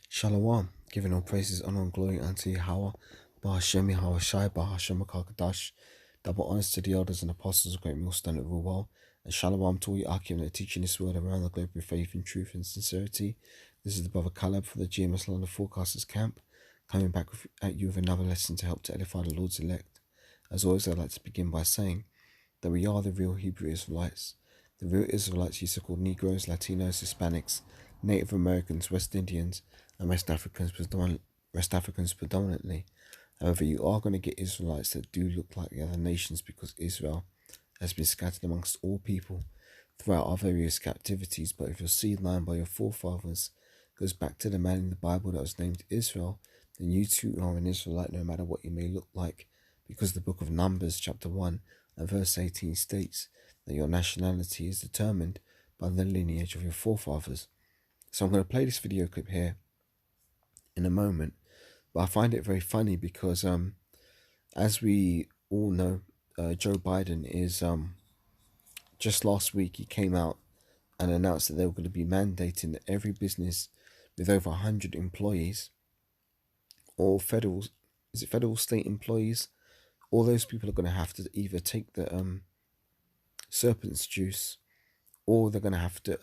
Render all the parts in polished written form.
Shalom, giving all praises, honor, and glory unto Yahweh, Bahashem Yahweh Shai, Bahashem Kadash. Double honors to the elders and apostles of Great Millstone of Ruwal, and Shalom to all you Akim that are teaching this word around the globe with faith and truth and sincerity. This is the brother Caleb from the GMS London Forecasters Camp, coming back at you with another lesson to help to edify the Lord's elect. As always, I'd like to begin by saying that we are the real Hebrew Israelites. The real Israelites used to call Negroes, Latinos, Hispanics, Native Americans, West Indians, and West Africans predominantly. However, you are going to get Israelites that do look like the other nations because Israel has been scattered amongst all people throughout our various captivities. But if your seed line by your forefathers goes back to the man in the Bible that was named Israel, then you too are an Israelite no matter what you may look like, because the book of Numbers chapter 1 and verse 18 states that your nationality is determined by the lineage of your forefathers. So I'm going to play this video clip here in a moment, but I find it very funny because as we all know, Joe Biden is just last week he came out and announced that they were going to be mandating that every business with over 100 employees or federal state employees, all those people are going to have to either take the serpent's juice, or they're going to have to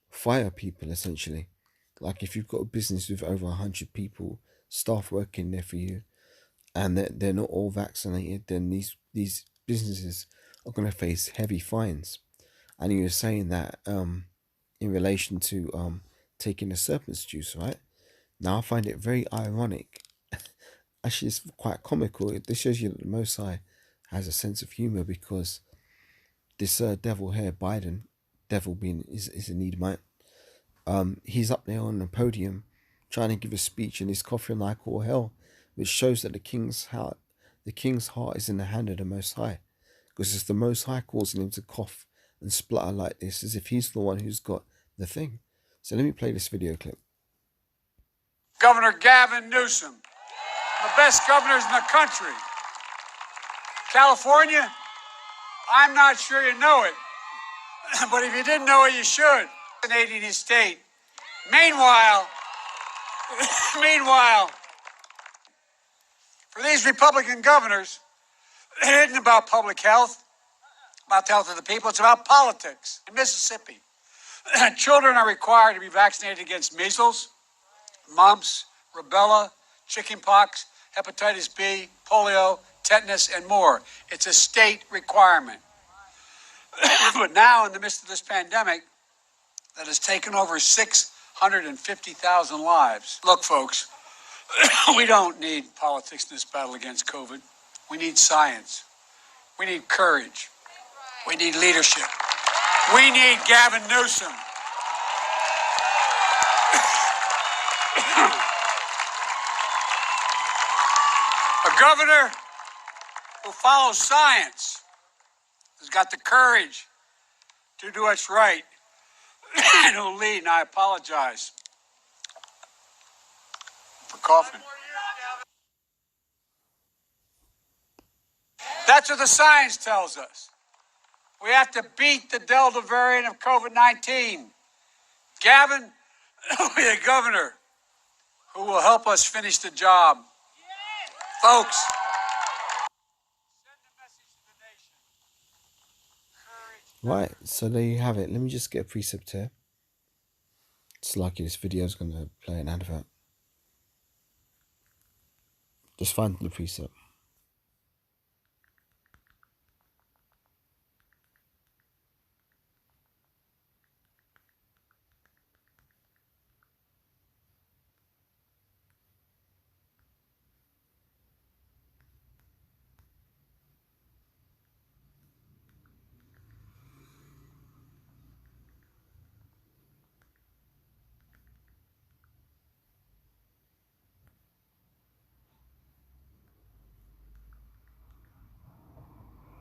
fire people, essentially. Like if you've got a business with over 100 people, staff working there for you, and they're not all vaccinated, then these businesses are going to face heavy fines. And he was saying that in relation to taking the serpent's juice, right? Now I find it very ironic. Actually, it's quite comical. This shows you that the Most High has a sense of humor, because this devil here, Biden, devil being is an Edomite, he's up there on the podium trying to give a speech, and he's coughing like all hell, which shows that the king's heart is in the hand of the Most High, because it's the Most High causing him to cough and splutter like this, as if he's the one who's got the thing. So let me play this video clip. Governor Gavin Newsom, the best governors in the country. California, I'm not sure you know it, but if you didn't know it, you should. Fascinating his state. Meanwhile, for these Republican governors, it isn't about public health, about the health of the people. It's about politics. In Mississippi, children are required to be vaccinated against measles, mumps, rubella, chickenpox, hepatitis B, polio, tetanus, and more. It's a state requirement. But now, in the midst of this pandemic that has taken over 650,000 lives, look, folks, we don't need politics in this battle against COVID. We need science. We need courage. We need leadership. We need Gavin Newsom. A governor who follows science, who's got the courage to do what's right, and who'll lead. And I apologize for coughing. That's what the science tells us. We have to beat the Delta variant of COVID-19. Gavin will be a governor who will help us finish the job. Folks, send a message to the nation. Right, so there you have it. Let me just get a precept here. It's lucky this video is going to play an advert. Just find the precept.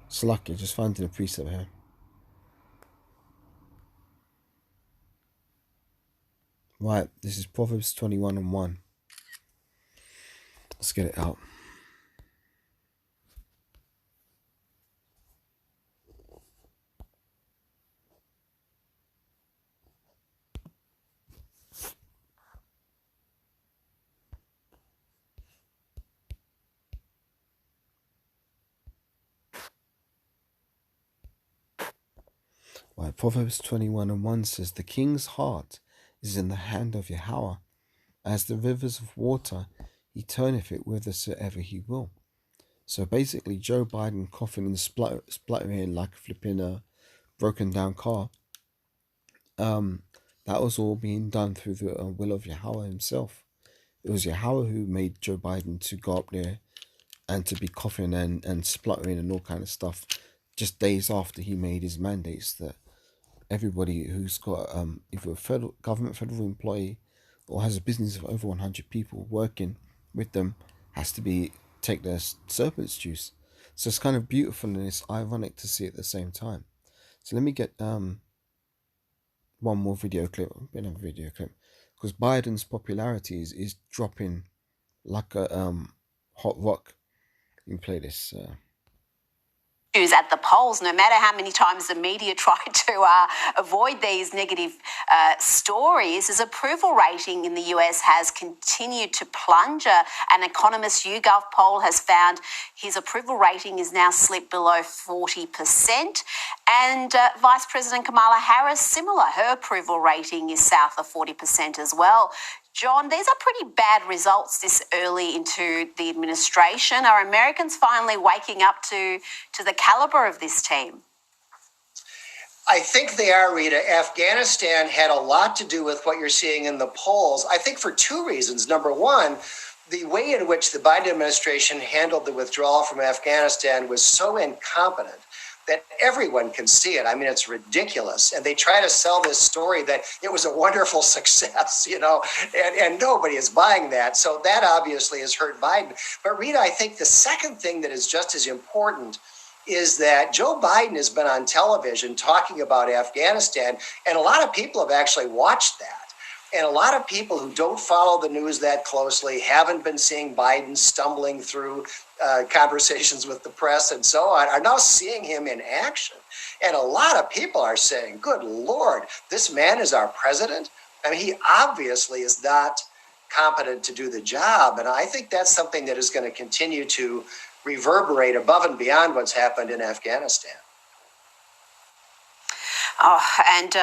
It's lucky, just finding a precept here. Right, this is Proverbs 21:1. Let's get it out. Right, Proverbs 21:1 says, "The king's heart is in the hand of Yahweh. As the rivers of water, he turneth it whithersoever he will." So basically, Joe Biden coughing and spluttering like a flipping broken down car, that was all being done through the will of Yahweh himself. It was Yahweh who made Joe Biden to go up there and to be coughing and spluttering and all kind of stuff just days after he made his mandates that everybody who's got either a federal employee or has a business of over 100 people working with them has to be take their serpent's juice. So it's kind of beautiful and it's ironic to see at the same time. So let me get one more video clip, another video clip, because Biden's popularity is dropping like a hot rock. You can play this. At the polls, no matter how many times the media try to avoid these negative stories, his approval rating in the US has continued to plunge. An Economist YouGov poll has found his approval rating is now slipped below 40%. And Vice President Kamala Harris, similar. Her approval rating is south of 40% as well. John, these are pretty bad results this early into the administration. Are Americans finally waking up to the caliber of this team? I think they are, Rita. Afghanistan had a lot to do with what you're seeing in the polls, I think for two reasons. Number one, the way in which the Biden administration handled the withdrawal from Afghanistan was so incompetent that everyone can see it. I mean, it's ridiculous. And they try to sell this story that it was a wonderful success, and nobody is buying that. So that obviously has hurt Biden. But Rita, I think the second thing that is just as important is that Joe Biden has been on television talking about Afghanistan, and a lot of people have actually watched that. And a lot of people who don't follow the news that closely haven't been seeing Biden stumbling through conversations with the press and so on, are now seeing him in action. And a lot of people are saying, good Lord, this man is our president? I mean, he obviously is not competent to do the job. And I think that's something that is going to continue to reverberate above and beyond what's happened in Afghanistan. Oh, and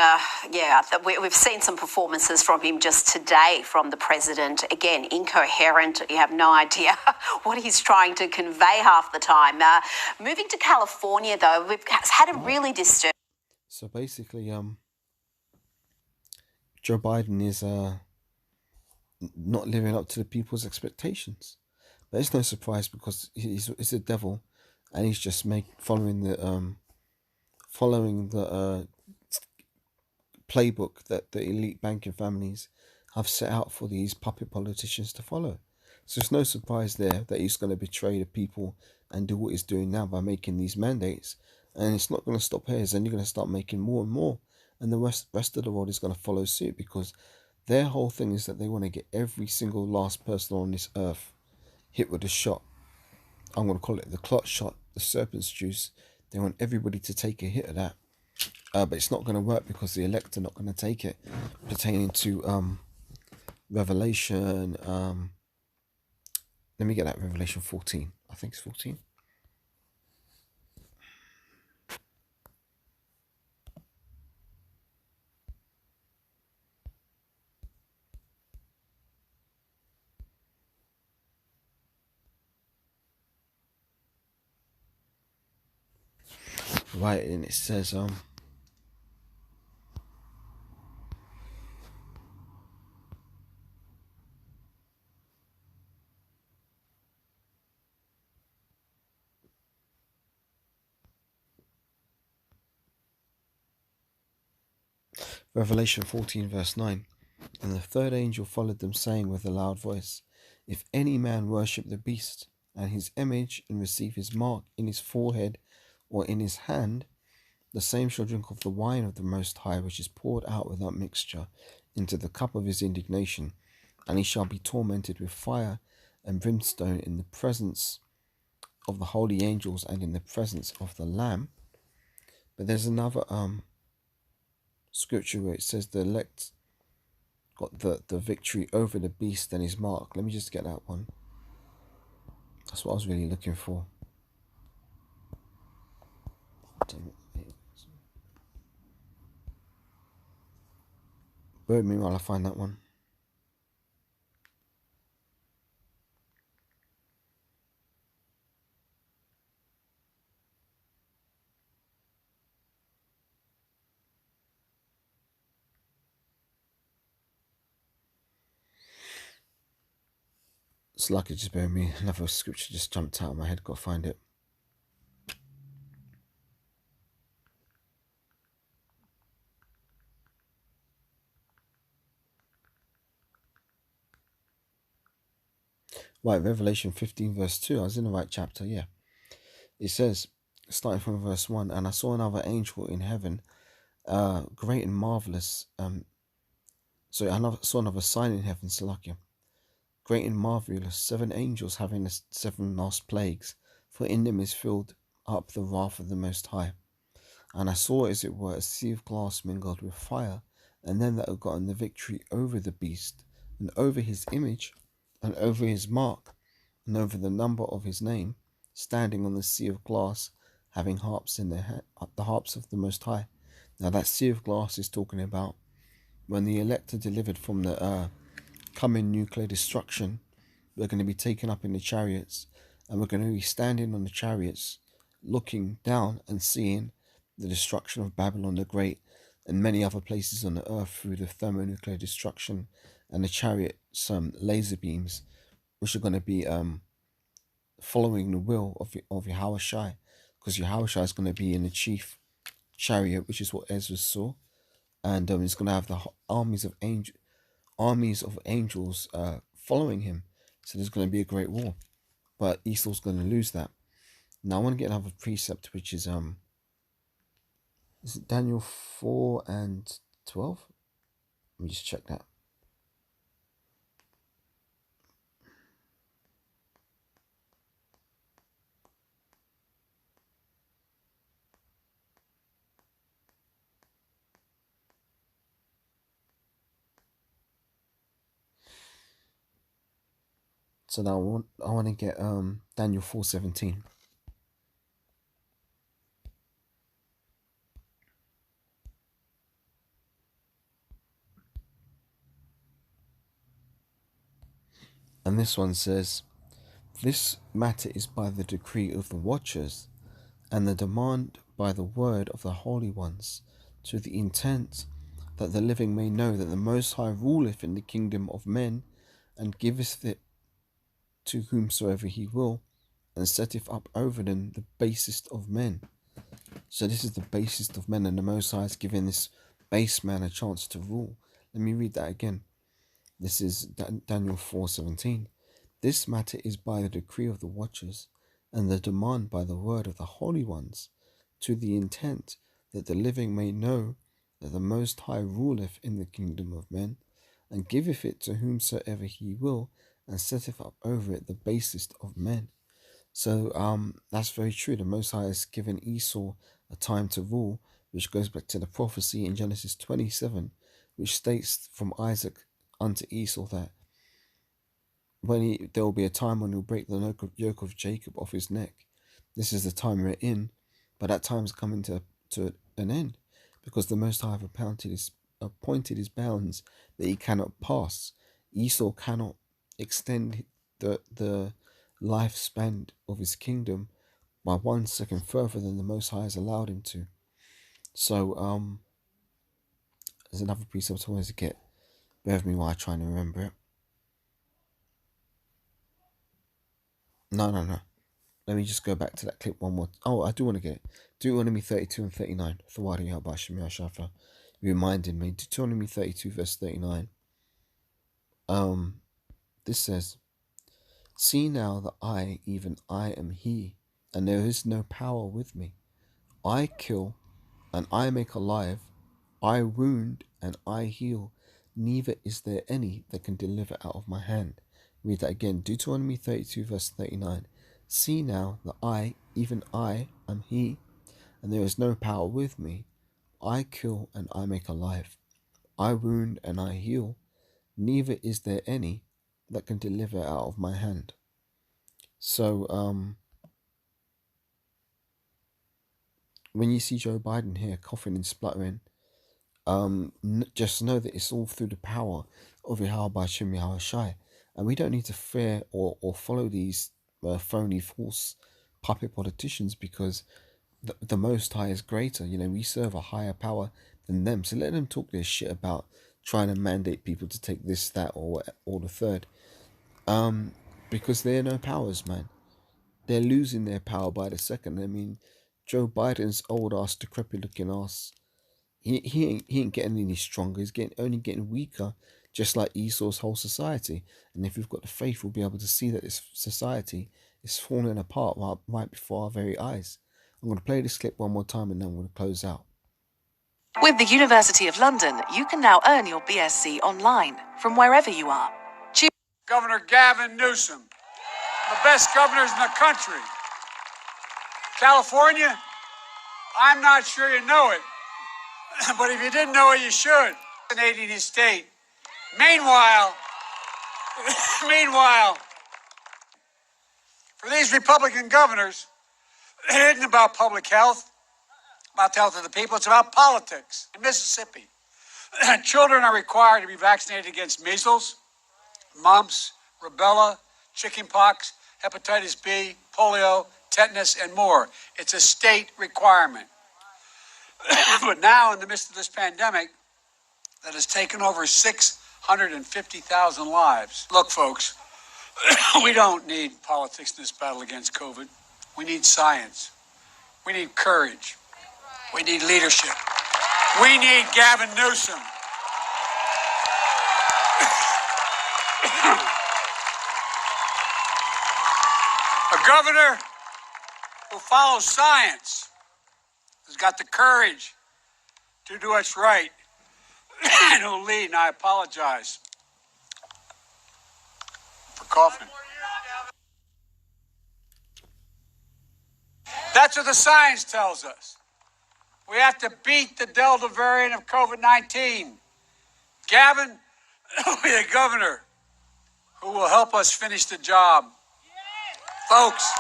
we've seen some performances from him just today from the president. Again, incoherent. You have no idea what he's trying to convey half the time. Moving to California, though, we've had a really disturbing. So basically, Joe Biden is not living up to the people's expectations. But it's no surprise because he's the devil, and he's just following the playbook that the elite banking families have set out for these puppet politicians to follow. So it's no surprise there that he's going to betray the people and do what he's doing now by making these mandates. And it's not going to stop here. It's only going to start making more and more. And the rest of the world is going to follow suit because their whole thing is that they want to get every single last person on this earth hit with a shot. I'm going to call it the clot shot, the serpent's juice. They want everybody to take a hit of that. But it's not going to work because the elect are not going to take it. Pertaining to Revelation, let me get that, Revelation 14. I think it's 14. Right, and it says Revelation 14 verse 9. And the third angel followed them, saying with a loud voice, if any man worship the beast and his image, and receive his mark in his forehead or in his hand, the same shall drink of the wine of the Most High, which is poured out without mixture into the cup of his indignation, and he shall be tormented with fire and brimstone in the presence of the holy angels and in the presence of the Lamb. But there's another scripture where it says the elect got the victory over the beast and his mark. Let me just get that one. That's what I was really looking for. Bear with me while I find that one. It's lucky, just bear with me. Another scripture just jumped out of my head. Got to find it. Right, Revelation 15 verse 2. I was in the right chapter, yeah. It says, starting from verse 1, and I saw another angel in heaven, great and marvelous. I saw another sign in heaven, Salakia. Great and marvelous, 7 angels having the 7 last plagues, for in them is filled up the wrath of the Most High. And I saw, as it were, a sea of glass mingled with fire, and them that had gotten the victory over the beast, and over his image, and over his mark, and over the number of his name, standing on the sea of glass, having harps in their hand, the harps of the Most High. Now that sea of glass is talking about when the elect are delivered from the coming nuclear destruction. We're going to be taken up in the chariots, and we're going to be standing on the chariots, looking down and seeing the destruction of Babylon the Great and many other places on the earth through the thermonuclear destruction and the chariots, laser beams, which are going to be following the will of Yahushua, because Yahushua is going to be in the chief chariot, which is what Ezra saw, and it's going to have the armies of angels following him. So there's going to be a great war, but Esau's going to lose that. Now I want to get another precept, which is it Daniel 4 and 12? Let me just check that. So now I want to get Daniel 4:17. And this one says, this matter is by the decree of the watchers, and the demand by the word of the holy ones, to the intent that the living may know that the Most High ruleth in the kingdom of men, and giveth it to whomsoever he will, and setteth up over them the basest of men. So this is the basest of men, and the Most High is giving this base man a chance to rule. Let me read that again. This is Daniel 4:17. This matter is by the decree of the watchers, and the demand by the word of the holy ones, to the intent that the living may know that the Most High ruleth in the kingdom of men, and giveth it to whomsoever he will, and setteth up over it the basest of men. So that's very true. The Most High has given Esau a time to rule, which goes back to the prophecy in Genesis 27, which states from Isaac unto Esau that there will be a time when he'll break the yoke of Jacob off his neck. This is the time we're in, but that time's coming to an end, because the Most High have appointed his bounds that he cannot pass. Esau cannot extend the lifespan of his kingdom by 1 second further than the Most High has allowed him to. So there's another precept I wanted to get. Bear with me while I try and remember it. No. Let me just go back to that clip one more. Oh, I do want to get it. Deuteronomy 32 and 39. You reminded me. Deuteronomy 32 verse 39. This says, see now that I, even I, am he, and there is no power with me. I kill, and I make alive. I wound, and I heal. Neither is there any that can deliver out of my hand. Read that again. Deuteronomy 32 verse 39. See now that I, even I, am he, and there is no power with me. I kill, and I make alive. I wound, and I heal. Neither is there any that can deliver out of my hand. So, when you see Joe Biden here coughing and spluttering, just know that it's all through the power of Yahweh Hashem Yahweh Shai. And we don't need to fear or follow these phony, false puppet politicians, because the Most High is greater. You know, we serve a higher power than them. So let them talk their shit about trying to mandate people to take this, that, or the third. Because they're no powers, man. They're losing their power by the second. I mean, Joe Biden's old ass, decrepit looking ass, he ain't getting any stronger. He's only getting weaker, just like Esau's whole society. And if we've got the faith, we'll be able to see that this society is falling apart right before our very eyes. I'm going to play this clip one more time and then I'm going to close out. With the University of London, you can now earn your BSc online from wherever you are. Governor Gavin Newsom, the best governors in the country. California, I'm not sure you know it, but if you didn't know it, you should. Fascinating his state. Meanwhile, for these Republican governors, it isn't about public health, about the health of the people. It's about politics. In Mississippi, children are required to be vaccinated against measles, mumps, rubella, chickenpox, hepatitis B, polio, tetanus, and more. It's a state requirement. But now, in the midst of this pandemic that has taken over 650,000 lives, look, folks, we don't need politics in this battle against COVID. We need science. We need courage. We need leadership. We need Gavin Newsom. A governor who follows science, who's got the courage to do what's right, and who'll lead. And I apologize for coughing. That's what the science tells us. We have to beat the Delta variant of COVID-19. Gavin will be a governor who will help us finish the job. Folks.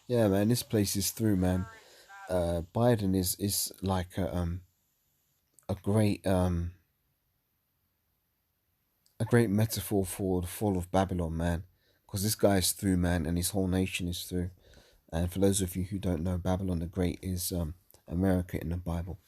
Yeah, man, this place is through, man. Biden is like a great metaphor for the fall of Babylon, man. Because this guy is through, man, and his whole nation is through. And for those of you who don't know, Babylon the Great is America in the Bible.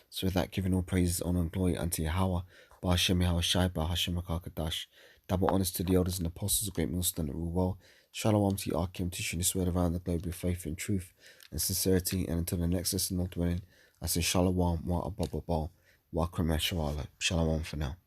So with that, giving all praises, honor, and glory unto Yahweh, Ba'ashem Yahweh Shai, Ba'ashem HaKadash. Double honors to the elders and apostles, great millstone that rule well. Shalom to Arkim, teaching this word around the globe with faith and truth and sincerity. And until the next lesson, not dwelling, I say Shalom, wa abba wa kremeshalala. Shalom for now.